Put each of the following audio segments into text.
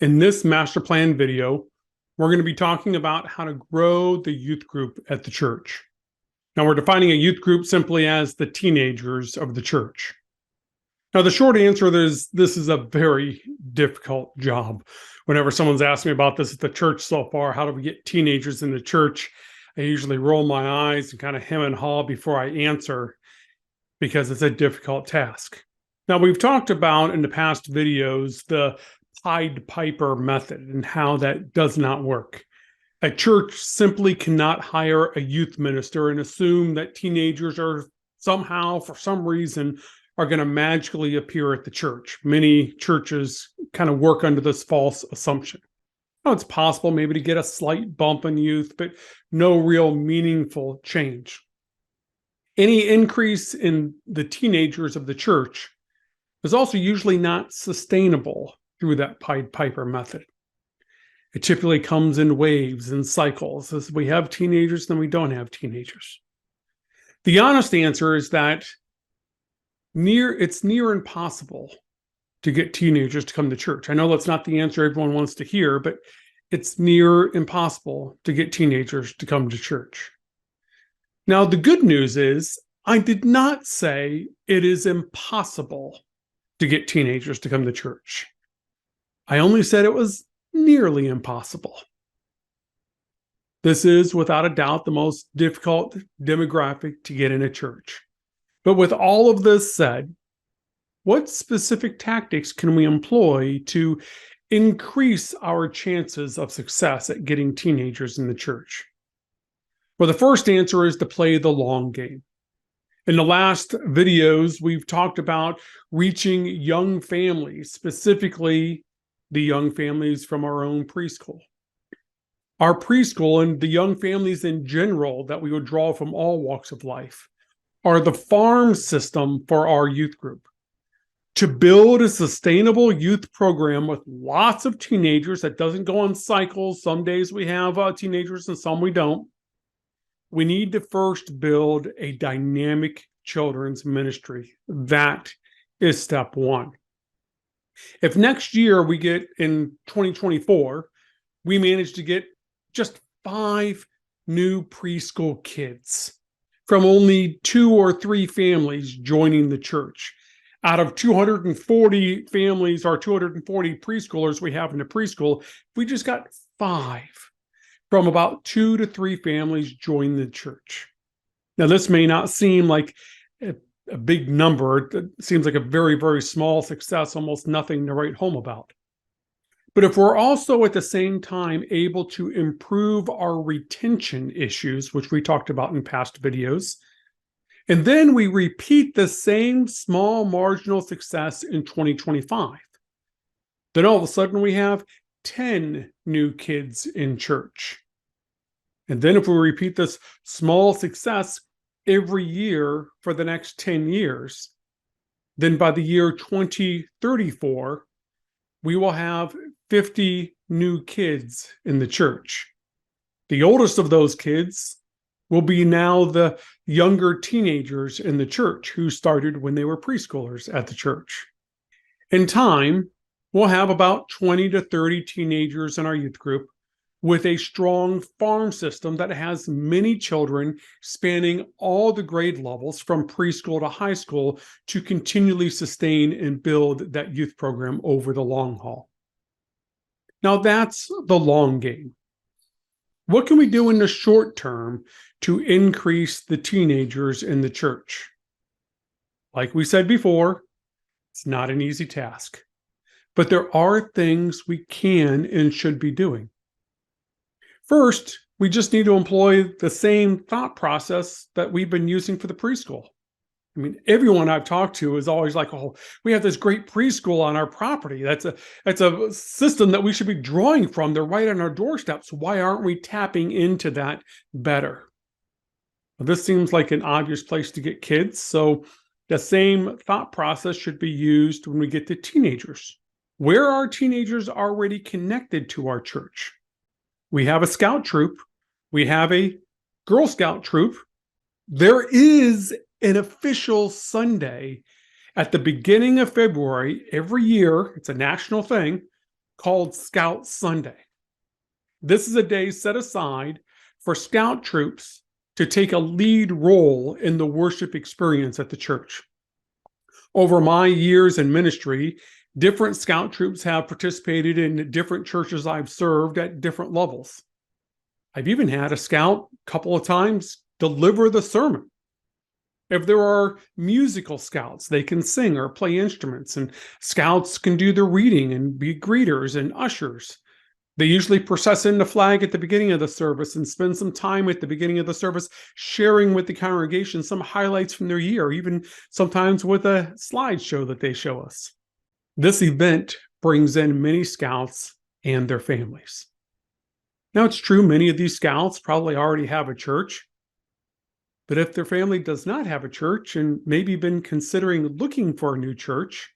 In this master plan video, we're going to be talking about how to grow the youth group at the church. Now, we're defining a youth group simply as the teenagers of the church. Now, the short answer is this is a very difficult job. Whenever someone's asked me about this at the church so far, how do we get teenagers in the church? I usually roll my eyes and kind of hem and haw before I answer because it's a difficult task. Now, we've talked about in the past videos the Pied Piper method and how that does not work. A church simply cannot hire a youth minister and assume that teenagers are somehow, for some reason, are going to magically appear at the church. Many churches kind of work under this false assumption. Now, it's possible maybe to get a slight bump in youth, but no real meaningful change. Any increase in the teenagers of the church is also usually not sustainable through that Pied Piper method. It typically comes in waves and cycles. As we have teenagers, then we don't have teenagers. The honest answer is that it's near impossible to get teenagers to come to church. I know that's not the answer everyone wants to hear, but it's near impossible to get teenagers to come to church. Now, the good news is I did not say it is impossible to get teenagers to come to church. I only said it was nearly impossible. This is, without a doubt, the most difficult demographic to get in a church. But with all of this said, what specific tactics can we employ to increase our chances of success at getting teenagers in the church? Well, the first answer is to play the long game. In the last videos, we've talked about reaching young families, specifically the young families from our own preschool. Our preschool and the young families in general that we would draw from all walks of life are the farm system for our youth group. To build a sustainable youth program with lots of teenagers that doesn't go on cycles, some days we have teenagers and some we don't, we need to first build a dynamic children's ministry. That is step one. If next year we get in 2024, we manage to get just 5 new preschool kids from only 2 or 3 families joining the church. Out of 240 families or 240 preschoolers we have in the preschool, we just got 5 from about 2 to 3 families join the church. Now, this may not seem like a big number. It seems like a very, very small success, almost nothing to write home about. But if we're also at the same time able to improve our retention issues, which we talked about in past videos, and then we repeat the same small marginal success in 2025, then all of a sudden we have 10 new kids in church. And then if we repeat this small success every year for the next 10 years, then by the year 2034, we will have 50 new kids in the church. The oldest of those kids will be now the younger teenagers in the church who started when they were preschoolers at the church. In time, we'll have about 20 to 30 teenagers in our youth group with a strong farm system that has many children spanning all the grade levels from preschool to high school to continually sustain and build that youth program over the long haul. Now, that's the long game. What can we do in the short term to increase the teenagers in the church? Like we said before, it's not an easy task, but there are things we can and should be doing. First, we just need to employ the same thought process that we've been using for the preschool. I mean, everyone I've talked to is always like, oh, we have this great preschool on our property. That's a system that we should be drawing from. They're right on our doorstep. So why aren't we tapping into that better? Well, this seems like an obvious place to get kids. So the same thought process should be used when we get to teenagers. Where are teenagers already connected to our church? We have a scout troop. We have a Girl Scout troop. There is an official Sunday at the beginning of February every year. It's a national thing called Scout Sunday. This is a day set aside for Scout troops to take a lead role in the worship experience at the church. Over my years in ministry, different Scout troops have participated in different churches I've served at different levels. I've even had a Scout a couple of times deliver the sermon. If there are musical Scouts, they can sing or play instruments, and Scouts can do the reading and be greeters and ushers. They usually process in the flag at the beginning of the service and spend some time at the beginning of the service sharing with the congregation some highlights from their year, even sometimes with a slideshow that they show us. This event brings in many Scouts and their families. Now, it's true many of these Scouts probably already have a church, but if their family does not have a church and maybe been considering looking for a new church,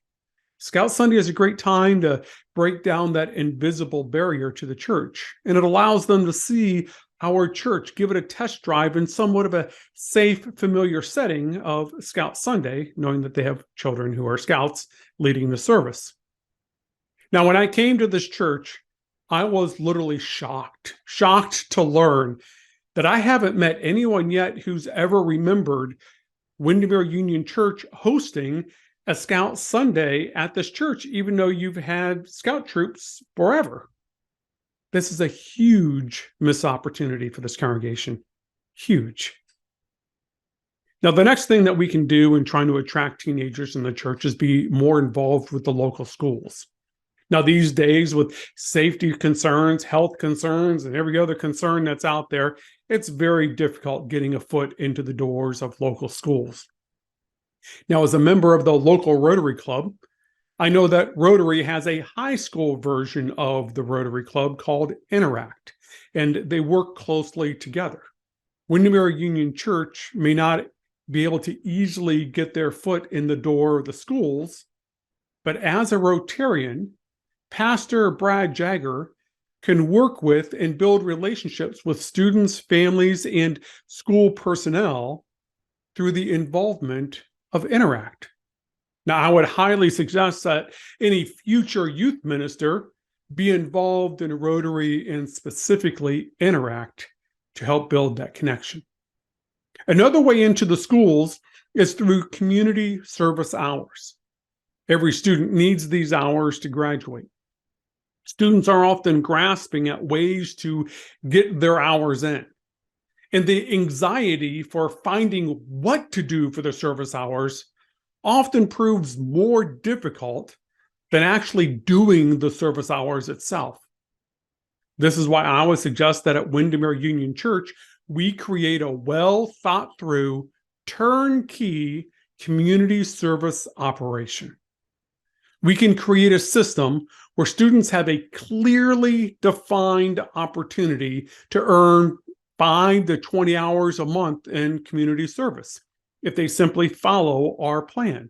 Scout Sunday is a great time to break down that invisible barrier to the church, and it allows them to see our church, give it a test drive in somewhat of a safe, familiar setting of Scout Sunday, knowing that they have children who are Scouts leading the service. Now, when I came to this church, I was literally shocked to learn that I haven't met anyone yet who's ever remembered Windermere Union Church hosting a Scout Sunday at this church, even though you've had Scout troops forever. This is a huge missed opportunity for this congregation. Huge. Now, the next thing that we can do in trying to attract teenagers in the church is be more involved with the local schools. Now, these days, with safety concerns, health concerns, and every other concern that's out there, it's very difficult getting a foot into the doors of local schools. Now, as a member of the local Rotary Club, I know that Rotary has a high school version of the Rotary Club called Interact, and they work closely together. Windermere Union Church may not be able to easily get their foot in the door of the schools, but as a Rotarian, Pastor Brad Jagger can work with and build relationships with students, families, and school personnel through the involvement of Interact. Now, I would highly suggest that any future youth minister be involved in Rotary and specifically Interact to help build that connection. Another way into the schools is through community service hours. Every student needs these hours to graduate. Students are often grasping at ways to get their hours in. And the anxiety for finding what to do for their service hours often proves more difficult than actually doing the service hours itself. This is why I would suggest that at Windermere Union Church, we create a well thought through, turnkey community service operation. We can create a system where students have a clearly defined opportunity to earn 5 to 20 hours a month in community service if they simply follow our plan.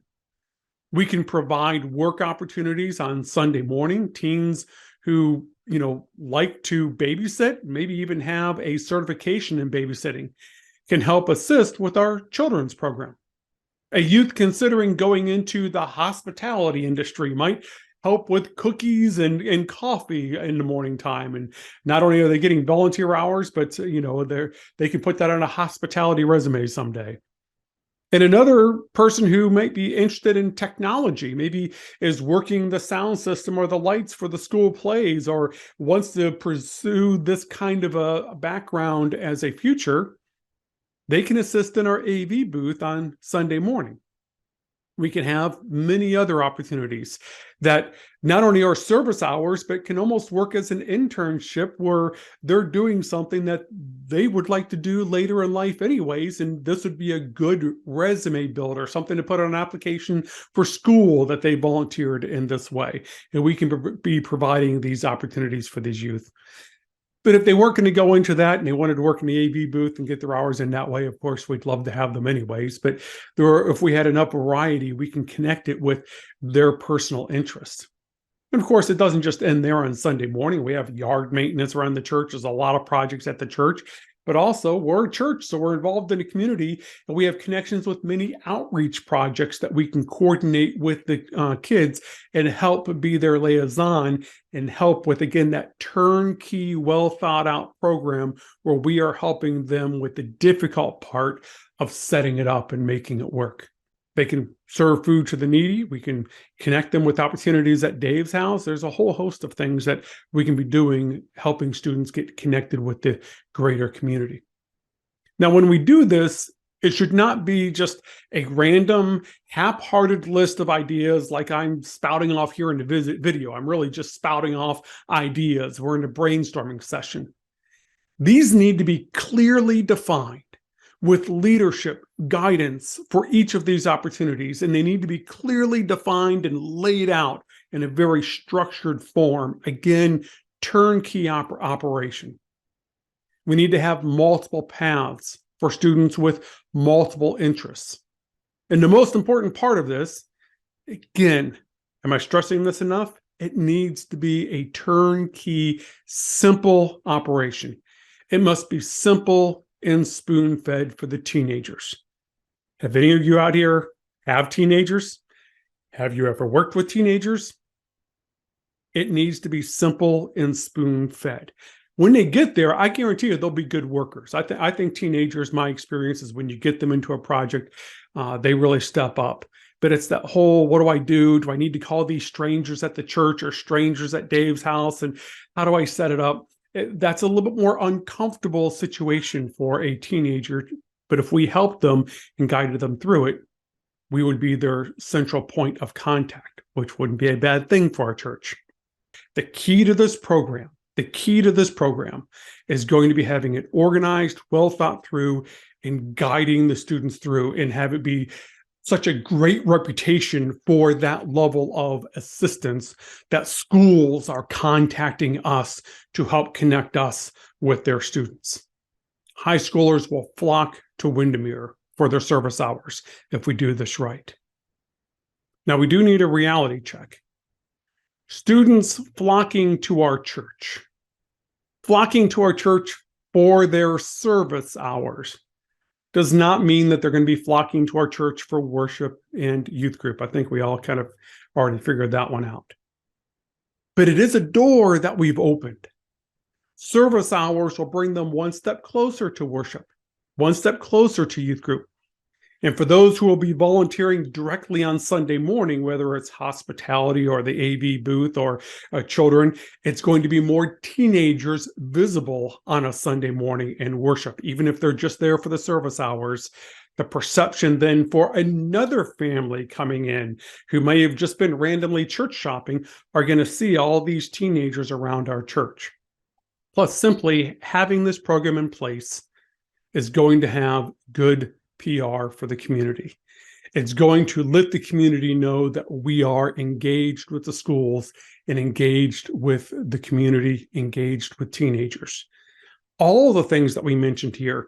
We can provide work opportunities on Sunday morning. Teens who, like to babysit, maybe even have a certification in babysitting, can help assist with our children's program. A youth considering going into the hospitality industry might help with cookies and coffee in the morning time. And not only are they getting volunteer hours, but they can put that on a hospitality resume someday. And another person who might be interested in technology, maybe is working the sound system or the lights for the school plays, or wants to pursue this kind of a background as a future, they can assist in our AV booth on Sunday morning. We can have many other opportunities that not only are service hours, but can almost work as an internship where they're doing something that they would like to do later in life anyways. And this would be a good resume builder, something to put on an application for school that they volunteered in this way. And we can be providing these opportunities for these youth. But if they weren't going to go into that and they wanted to work in the AV booth and get their hours in that way, of course, we'd love to have them anyways. But if we had enough variety, we can connect it with their personal interests. And of course, it doesn't just end there on Sunday morning. We have yard maintenance around the church. There's a lot of projects at the church. But also, we're a church, so we're involved in a community, and we have connections with many outreach projects that we can coordinate with the kids and help be their liaison and help with, again, that turnkey, well thought out program where we are helping them with the difficult part of setting it up and making it work. They can serve food to the needy. We can connect them with opportunities at Dave's house. There's a whole host of things that we can be doing, helping students get connected with the greater community. Now, when we do this, it should not be just a random, half-hearted list of ideas like I'm spouting off here in the video. I'm really just spouting off ideas. We're in a brainstorming session. These need to be clearly defined with leadership guidance for each of these opportunities, and they need to be clearly defined and laid out in a very structured form. Again, turnkey operation. We need to have multiple paths for students with multiple interests. And the most important part of this, again, am I stressing this enough? It needs to be a turnkey, simple operation. It must be simple and spoon-fed for the teenagers. Have any of you out here have teenagers? Have you ever worked with teenagers? It needs to be simple and spoon-fed. When they get there, I guarantee you they'll be good workers. I think teenagers, my experience is when you get them into a project, they really step up. But it's that whole, what do I do? Do I need to call these strangers at the church or strangers at Dave's house? And how do I set it up? That's a little bit more uncomfortable situation for a teenager. But if we helped them and guided them through it, we would be their central point of contact, which wouldn't be a bad thing for our church. The key to this program is going to be having it organized, well thought through, and guiding the students through, and have it be such a great reputation for that level of assistance that schools are contacting us to help connect us with their students. High schoolers will flock to Windermere for their service hours if we do this right. Now, we do need a reality check. Students flocking to our church for their service hours does not mean that they're going to be flocking to our church for worship and youth group. I think we all kind of already figured that one out. But it is a door that we've opened. Service hours will bring them one step closer to worship, one step closer to youth group. And for those who will be volunteering directly on Sunday morning, whether it's hospitality or the AV booth or children, it's going to be more teenagers visible on a Sunday morning in worship, even if they're just there for the service hours. The perception then for another family coming in who may have just been randomly church shopping are going to see all these teenagers around our church. Plus, simply having this program in place is going to have good PR for the community. It's going to let the community know that we are engaged with the schools and engaged with the community, engaged with teenagers. All the things that we mentioned here,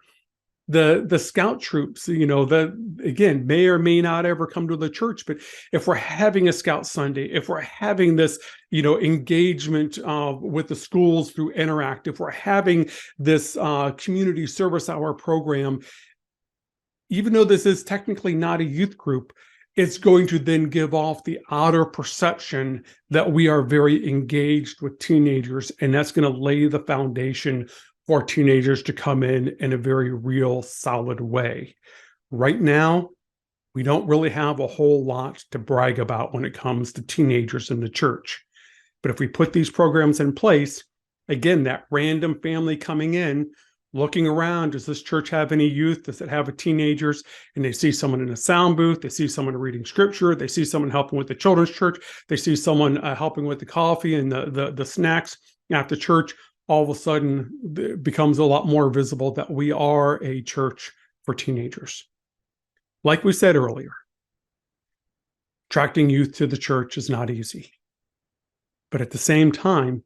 the scout troops, again, may or may not ever come to the church, but if we're having a Scout Sunday, if we're having this, engagement with the schools through Interact, if we're having this community service hour program, even though this is technically not a youth group, it's going to then give off the outer perception that we are very engaged with teenagers, and that's going to lay the foundation for teenagers to come in a very real, solid way. Right now, we don't really have a whole lot to brag about when it comes to teenagers in the church. But if we put these programs in place, again, that random family coming in, looking around, does this church have any youth? Does it have teenagers? And they see someone in a sound booth. They see someone reading scripture. They see someone helping with the children's church. They see someone helping with the coffee and the snacks after church. All of a sudden, it becomes a lot more visible that we are a church for teenagers. Like we said earlier, attracting youth to the church is not easy. But at the same time,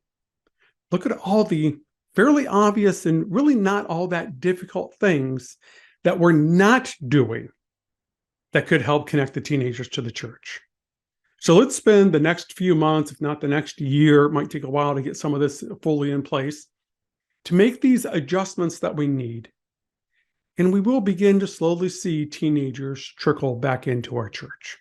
look at all the fairly obvious and really not all that difficult things that we're not doing that could help connect the teenagers to the church. So let's spend the next few months, if not the next year, it might take a while to get some of this fully in place. to make these adjustments that we need, and we will begin to slowly see teenagers trickle back into our church.